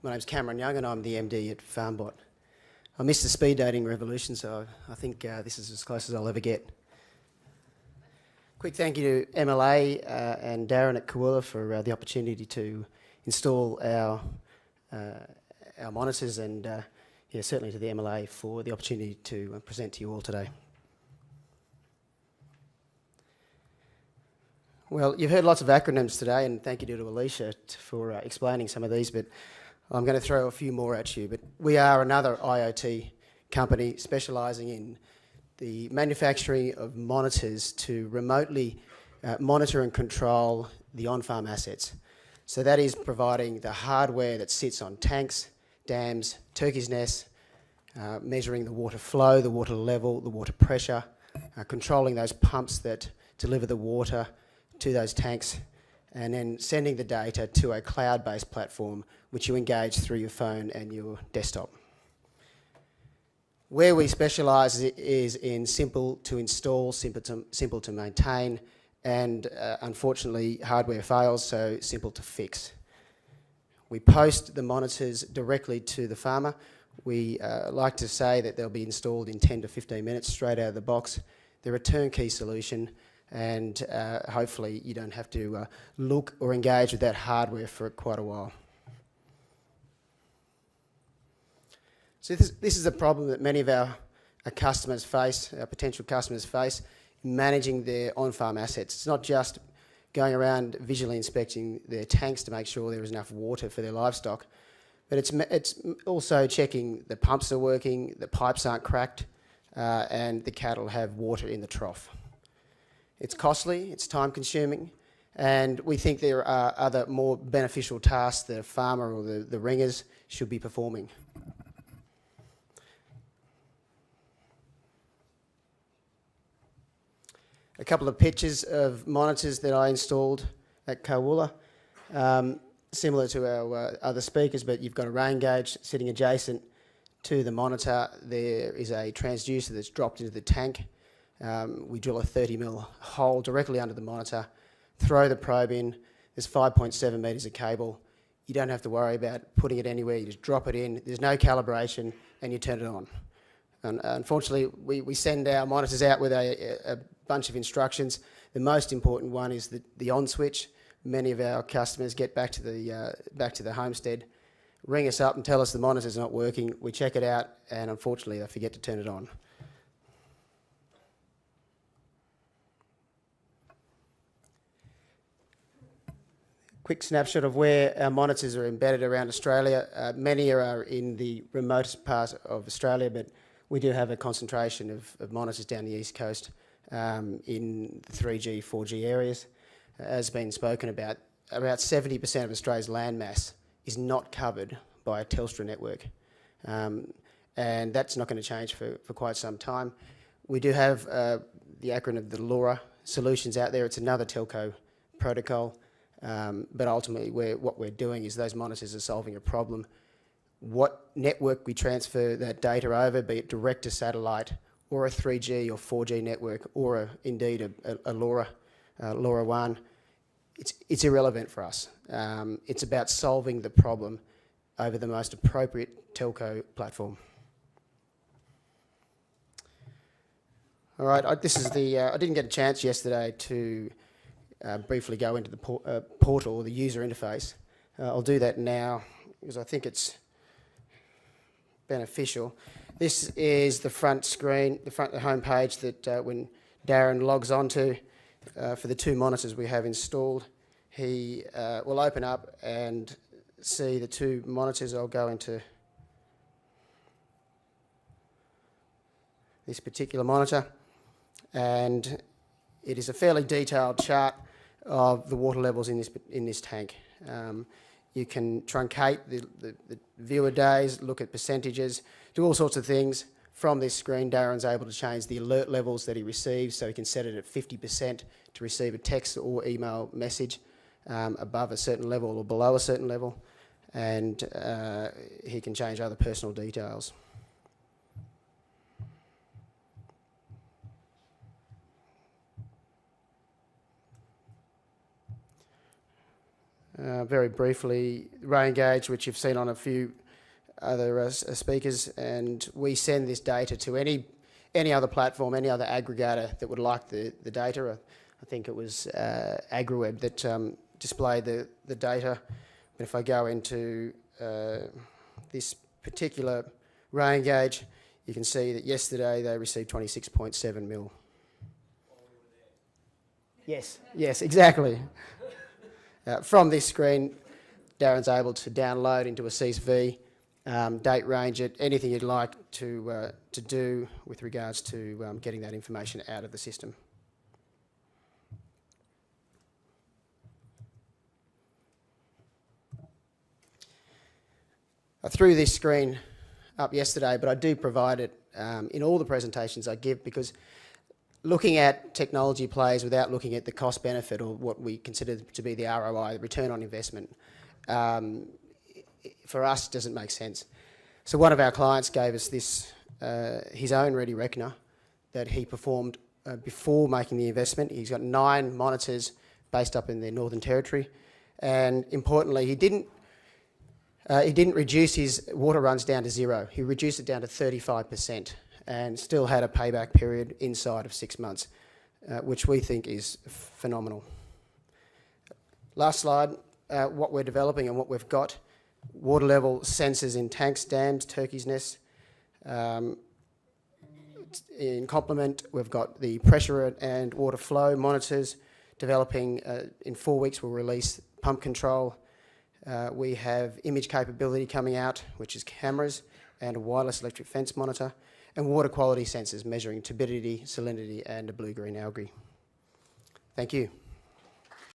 My name's Cameron Young and I'm the MD at Farmbot. I missed the speed dating revolution, so I think this is as close as I'll ever get. Quick thank you to MLA and Darren at Koowarra for the opportunity to install our monitors, and certainly to the MLA for the opportunity to present to you all today. Well, you've heard lots of acronyms today, and thank you to Alicia for explaining some of these, but I'm going to throw a few more at you. But we are another IoT company specialising in the manufacturing of monitors to remotely monitor and control the on-farm assets. So that is providing the hardware that sits on tanks, dams, turkeys' nests, measuring the water flow, the water level, the water pressure, controlling those pumps that deliver the water to those tanks, and then sending the data to a cloud-based platform which you engage through your phone and your desktop. Where we specialise is in simple to install, simple to maintain, and unfortunately hardware fails, so simple to fix. We post the monitors directly to the farmer. We like to say that they'll be installed in 10 to 15 minutes straight out of the box. They're a turnkey solution, and hopefully you don't have to look or engage with that hardware for quite a while. So this is a problem that many of our customers face, our potential customers face, in managing their on-farm assets. It's not just going around visually inspecting their tanks to make sure there is enough water for their livestock, but it's also checking the pumps are working, the pipes aren't cracked, and the cattle have water in the trough. It's costly, it's time-consuming, and we think there are other more beneficial tasks that a farmer or the ringers should be performing. A couple of pictures of monitors that I installed at Koowarra, similar to our other speakers, but you've got a rain gauge sitting adjacent to the monitor. There is a transducer that's dropped into the tank. We drill a 30mm hole directly under the monitor, throw the probe in. There's 5.7 metres of cable. You don't have to worry about putting it anywhere. You just drop it in. There's no calibration, and you turn it on. And unfortunately, we send our monitors out with a bunch of instructions. The most important one is the on switch. Many of our customers get back to the homestead, ring us up and tell us the monitor's not working. We check it out, and unfortunately, they forget to turn it on. Quick snapshot of where our monitors are embedded around Australia. Many are in the remotest part of Australia, but we do have a concentration of monitors down the east coast in the 3G, 4G areas. As been spoken about 70% of Australia's landmass is not covered by a Telstra network. And that's not going to change for quite some time. We do have the acronym of the LoRa solutions out there. It's another telco protocol. But ultimately, what we're doing is those monitors are solving a problem. What network we transfer that data over, be it direct to satellite or a 3G or 4G network, or indeed a LoRa, LoRa 1, it's irrelevant for us. It's about solving the problem over the most appropriate telco platform. All right, this is the. I didn't get a chance yesterday to briefly go into the portal or the user interface. I'll do that now because I think it's beneficial. This is the front screen, the home page that when Darren logs onto for the two monitors we have installed, he will open up and see the two monitors. I'll go into this particular monitor, and it is a fairly detailed chart of the water levels in this tank. You can truncate the viewer days, look at percentages, do all sorts of things. From this screen, Darren's able to change the alert levels that he receives, so he can set it at 50% to receive a text or email message above a certain level or below a certain level, and he can change other personal details. very briefly, rain gauge, which you've seen on a few other speakers, and we send this data to any other platform, any other aggregator that would like the data. I think it was AgriWeb that displayed the data. But if I go into this particular rain gauge, you can see that yesterday they received 26.7 mil. Yes, exactly. From this screen, Darren's able to download into a CSV, date range it, anything you'd like to do with regards to getting that information out of the system. I threw this screen up yesterday, but I do provide it in all the presentations I give, because looking at technology plays without looking at the cost benefit, or what we consider to be the ROI, the return on investment, for us doesn't make sense. So one of our clients gave us this, his own Ready Reckoner that he performed before making the investment. He's got 9 monitors based up in the Northern Territory, and importantly, he didn't reduce his water runs down to 0. He reduced it down to 35%, and still had a payback period inside of 6 months, which we think is phenomenal. Last slide, what we're developing and what we've got: water level sensors in tanks, dams, turkeys' nests. In complement, we've got the pressure and water flow monitors developing. In 4 weeks, we'll release pump control. We have image capability coming out, which is cameras and a wireless electric fence monitor, and water quality sensors measuring turbidity, salinity, and a blue-green algae. Thank you.